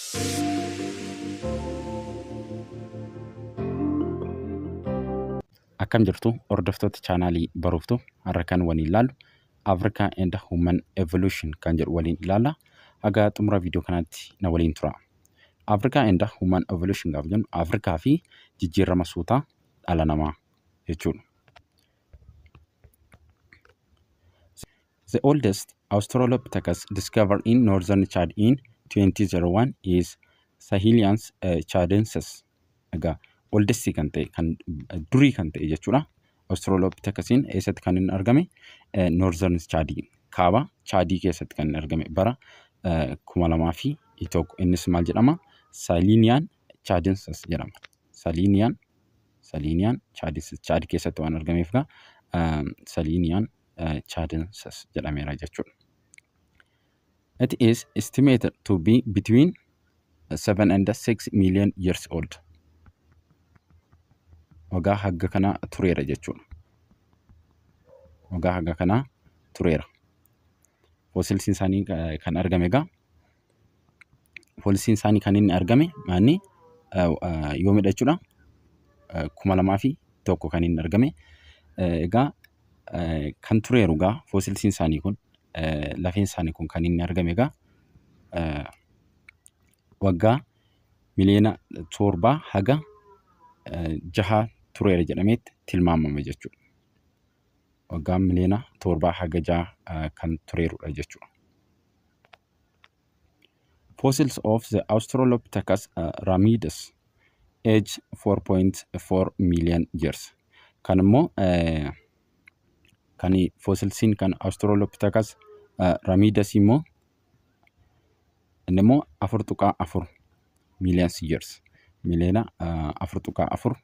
Akkam jirtu hordoftoota chaanaalii Baruuftuu har'a kan waliin ilaallu Africa and Human Evolution kan jedhu waliin ilaalla. Haga xumura viidiyoo kanaatti na waliin tura. Africa and Human Evolution gaafa jennu Afrikaa fi jijjiirama suutaa dhala namaa jechuudha. The oldest Australopithecus discovered in northern Chad in 2001 is Sahelians chadensis. Egaa oldest kan ta'e kan durii kan ta'e jechuudha. Australopithecus eessatti kan inni argame northern Chad kaaba Chad keessatti kan inni argame bara 2001 innis maal jedhama? Sahelian chadensis jedhama. Sahelian chadensis Chad keessatti waan argameef Sahelian chadensis jedhameera jechuudha. It is estimated to be between 7 and 6 million years old. Waggaa hagga kana tureera jechuudha. Waggaa hagga kana tureera. Fossilsiin isaanii kan argame egaa fossilsiin isaanii kan inni argame maanni yoomidha jechuudha. 2001 kan inni argame. Egaa kan tureeru egaa fossilsiin isaanii kun lafeen isaanii kun kan inni argame egaa waggaa miliyoona 7 haga 6 tureera jedhameetti tilmaamama jechuudha. Waggaa miliyoona 7 haga 6 kan tureerudha jechuudha. Fossils of the Australopithecus ramidus age 4.4 million years. Kan immoo kan fossilsiin kan Australopithecus ramidus immoo inni immoo 4.4 million years. Miliyoona 4.4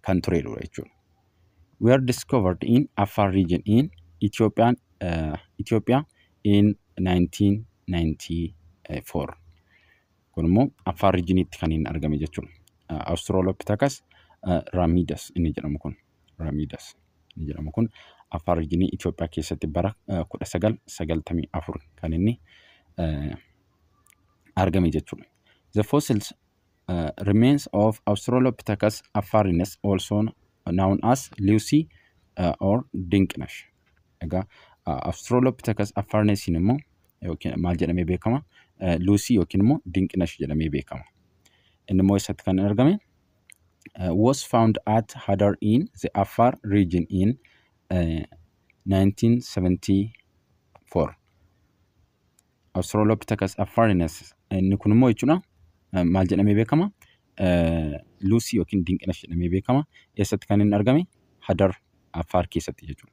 kan tureerudha jechuudha. Were discovered in Afar region in Ethiopia in 1994. Kun immoo Afar regionitti kan inni argame jechuudha. Australopithecus ramidus inni jedhamu kun Afar regionii Ethiopia keessatti bara 1994 kan inni argame jechuudha. The fossils remains of Australopithecus afarinus, also known as Lucy or Dinkinesh. Egaa Australopithecus afarinus immoo yookiin maal jedhamee beekama? Lucy yookiin immoo Dinkinesh jedhamee beekama. Inni immoo eessatti kan argame? Was found at Hadar in the Afar region in 1974. Australopithecus afarinus inni kun immoo jechuudha. Maal jedhamee beekama? Lucy yookiin Dinkinesh jedhamee beekama. Eessatti kan inni argame? Hadar Afar keessatti jechuudha.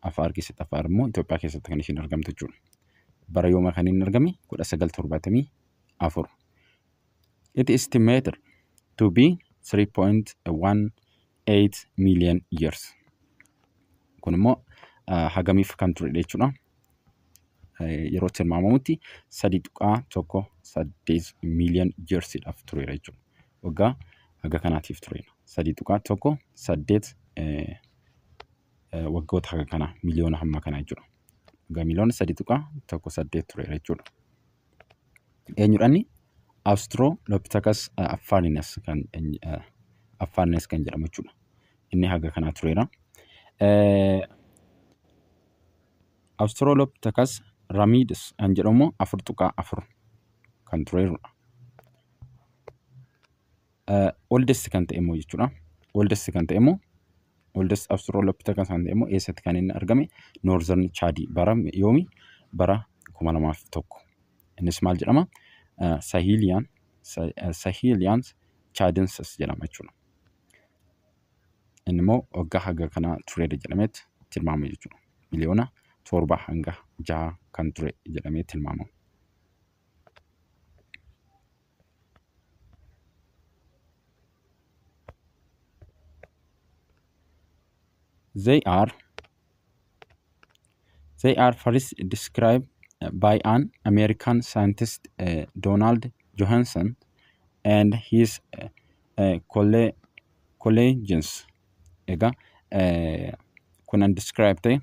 Afar keessatti Afar immoo Itoophiyaa keessatti kan isheen argamtu jechuudha. Bara yooma kan inni argame? 1974. It is estimated to be 3.18 million years. Kun immoo hagamiif kan ture jechuudha. Yeroo tilmaamamutti 3.18 million yearsidhaaf tureera jechuudha. Waggaa haga kanaatiif tureera. 3.18 waggoota haga kana miliyoona hamma kana jechuudha. Waggaa miliyoona 3.18 tureera jechuudha. Eenyudhaani? Australopithecus afarinus kan jedhamu jechuudha. Inni haga kana tureera. Australopithecus ramidus kan jedhamu 4.4 kan tureerudha. Oldest kan ta'e immoo jechuudha. Oldest Australopithecus kan ta'e immoo eessatti kan inni argame? Northern Chad bara yoomi? Bara 2001. Innis maal jedhama? Sahelian chadensis jedhama jechuudha. Inni immoo waggaa haga kana tureera jedhameetti tilmaamama jechuudha. Miliyoona 7 hanga 6 kan ture jedhamee tilmaamama. They are first described by an American scientist, Donald Johanson, and his colleagues. Egaa kun describe ta'e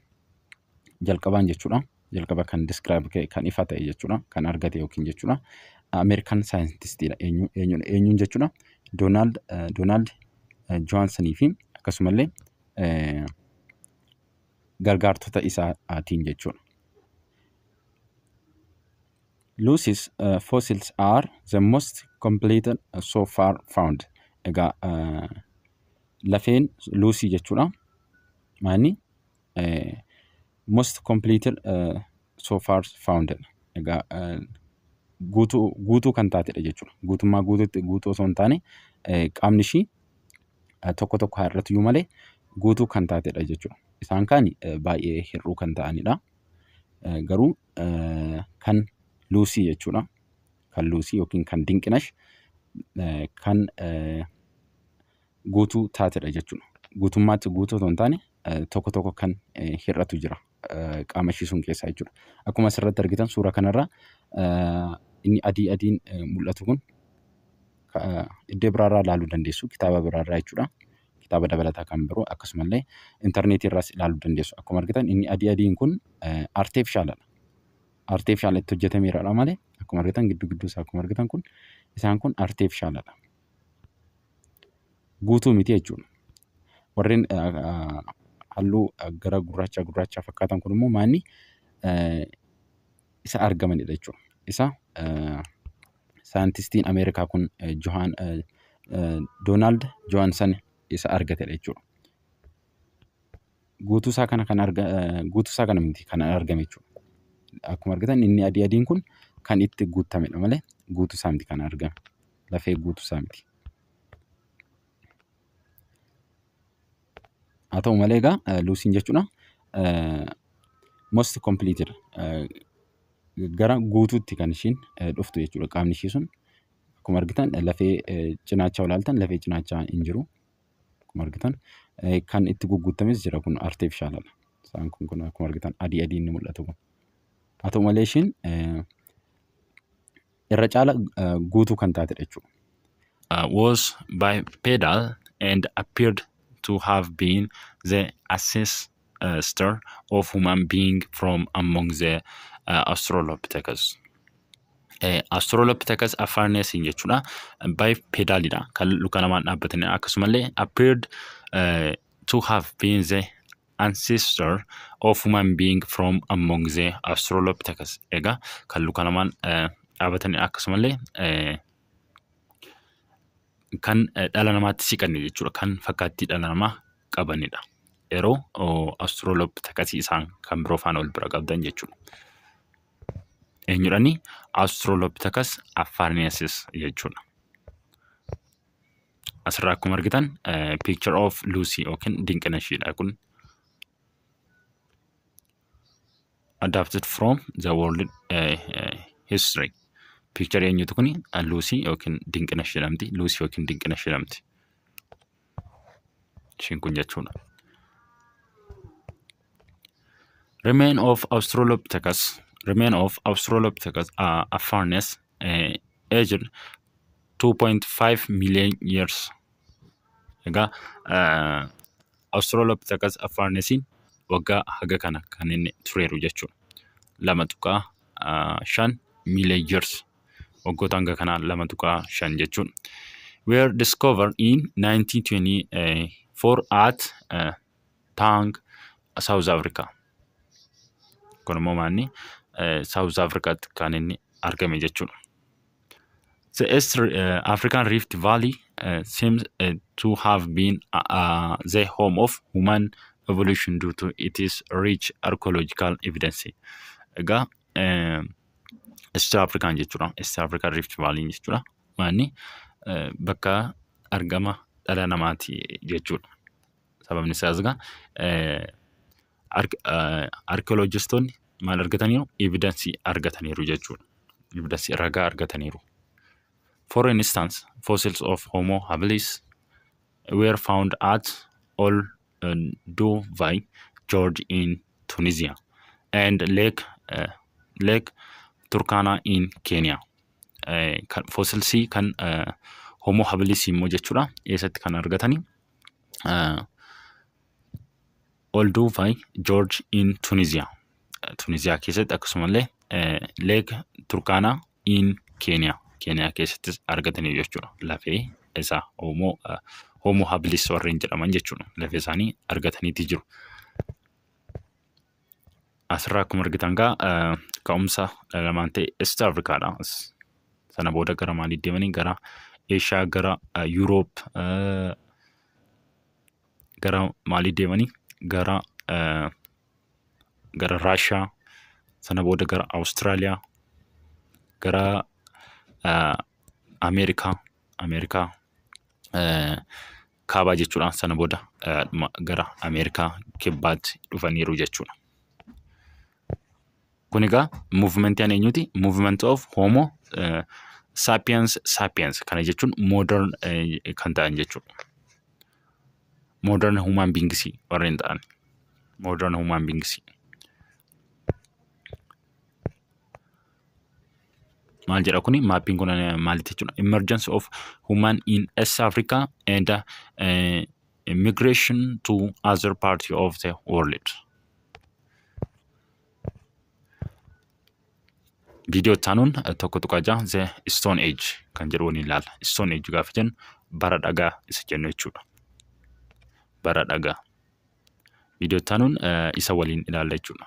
jalqabaan jechuudha. Jalqaba kan describe kan ifa ta'e jechuudha. Kan argate yookiin jechuudha. Ameerikaan saayintistiidha. Eenyuun jechuudha Doonaald Johaansonii fi akkasumallee gargaartota isaatiin jechuudha. Lucy's fossils are the most completed so far found. Egaa lafeen Lucy jechuudha. Maani most completed so far found. Egaa guutuu kan taatedha jechuudha. Guutummaa guutuu osoo hin taane qaamni ishii tokko tokko har'atu iyyuu malee guutuu kan taatedha jechuudha. Isaan kaan baay'ee hir'uu kan ta'anidha. Garuu kan Lucy jechuudha. Kan Lucy yookiin kan Dinqinash kan guutuu taatedha jechuudha. Guutummaatti guutuu osoo hin taane tokko tokko kan hir'atu jira qaama ishii sun keessaa jechuudha. Akkuma asirratti argitan suuraa kanarraa inni adiin mul'atu kun iddoo biraarraa ilaaluu dandeessu. Kitaaba biraarraa jechuudha. Kitaaba dabalataa kan biroo akkasumallee intarneetii irraas ilaaluu dandeessu. Akkuma argitan inni adiin kun arteefishaaladha. Arteefishaalitti hojjetameeradha malee akkuma argitan gidduu isaa akkuma argitan kun isaan kun arteefishaaladha. Guutuu miti jechuudha. Warreen halluu gara gurraacha fakkaatan kun immoo maanni isa argamanidha jechuudha. Isa saayintistiin Ameerikaa kun Doonaald Johaansan isa argatedha jechuudha. Guutuu isaa kana miti kan argame jechuudha. Akkuma argitan inni adiin kun kan itti guutamedha malee guutuu isaa miti kan argame. Lafee guutuu isaa miti. Haa ta'u malee egaa Luusiin jechuudha most completed gara guutuutti kan ishiin dhuftu jechuudha. Qaamni ishii sun akkuma argitan lafee cinaachaa ilaaltan lafee cinaachaa hin jiru. Akkuma argitan kan itti guuttames jira kun arteefishaaladha. Isaan kun akkuma argitan adiin ni mul'atu kun. Haa ta'u malee ishiin irra caala guutuu kan taatedha jechuudha. Was bipedal and appeared to have been the ancestor of human being from among the Australopithecus. Australopithecus afaarneesiin jechuudha. Bipedalidha. Kan luka lamaan dhaabbatanii akkasumallee appeared to have been the ancestor of human being from among the Australopithecus. Egaa kan luka lamaan dhaabbatanii akkasumallee kan dhala namaatti siqanne jechuudha. Kan fakkaattii dhala namaa qabanidha. Yeroo Australopithecus isaan kan biroo faana wal bira qabdan jechuudha. Eenyudhani Australopithecus afaarneesis jechuudha. Asirraa akkuma argitan picture of Lucy yookiin Dinqinashiidha kun. Adapted from the world history. Picture eenyutu kuni Lucy yookiin Dinqinash jedhamti. Lucy yookiin Dinqinash jedhamti. Ishiin kun jechuudha. Remain of Australopithecus afaarnees aged 2.5 million years. Egaa Australopithecus afaarneesiin waggaa haga kana kan inni tureeru jechuudha. 2.5 million years. Waggoota hanga kanaa 2.5 jechuudha. Were discovered in 1924 at Tang, South Africa. Kun immoo maanni South Africaatti kan inni argame jechuudha. The East African Rift Valley seems to have been the home of human evolution due to its rich archaeological evidence. Egaa East African jechuudha. East African Rift Valley jechuudha. Maanni bakka argama dhala namaati jechuudha. Sababni isaas egaa archaeologistoonni maal argataniiru? Evidence argataniiru jechuudha. Evidence ragaa argataniiru. For instance, fossils of Homo habilis were found at Olduvai Gorge in Tunisia and Lake Turkana in Kenya. Fossilsii kan Homo habilis immoo jechuudha. Eessatti kan argatanii? Olduvai Gorge in Tunisia. Tunisia keessatti akkasumallee Lake Turkana in Keeniyaa keessattis argatanii jechuudha. Lafee isaa Homo habilis warreen jedhaman jechuudha. Lafee isaanii argataniiti jiru. Asirraa akkuma argitan ka'umsa lamaan ta'e East Africaadha. Sana booda gara maalii deemanii gara Eeshiyaa, gara Yuuroop, gara maalii deemanii gara Raashiyaa, sana booda gara Awustiraaliyaa, gara Ameerikaa kaabaa jechuudha. Sana booda gara Ameerikaa kibbaatti dhufaniiru jechuudha. Kun egaa muuvimentii eenyuti? Movement of Homo sapiens kana jechuun modern kan ta'an jechuudha. Modern human beings warreen ta'an. Modern human beings. Maal jedha kuni? Maappiin kun maalitti jechuudha? Emergence of human in East Africa and migration to other parts of the world. Viidiyoo taanuun tokko tuqaa The Stone Age kan jedhu ni ilaalla. Stone Age gaafa jennu bara dhagaa isa jennu jechuudha. Bara dhagaa. Viidiyoo taanuun isa waliin ilaalla jechuudha.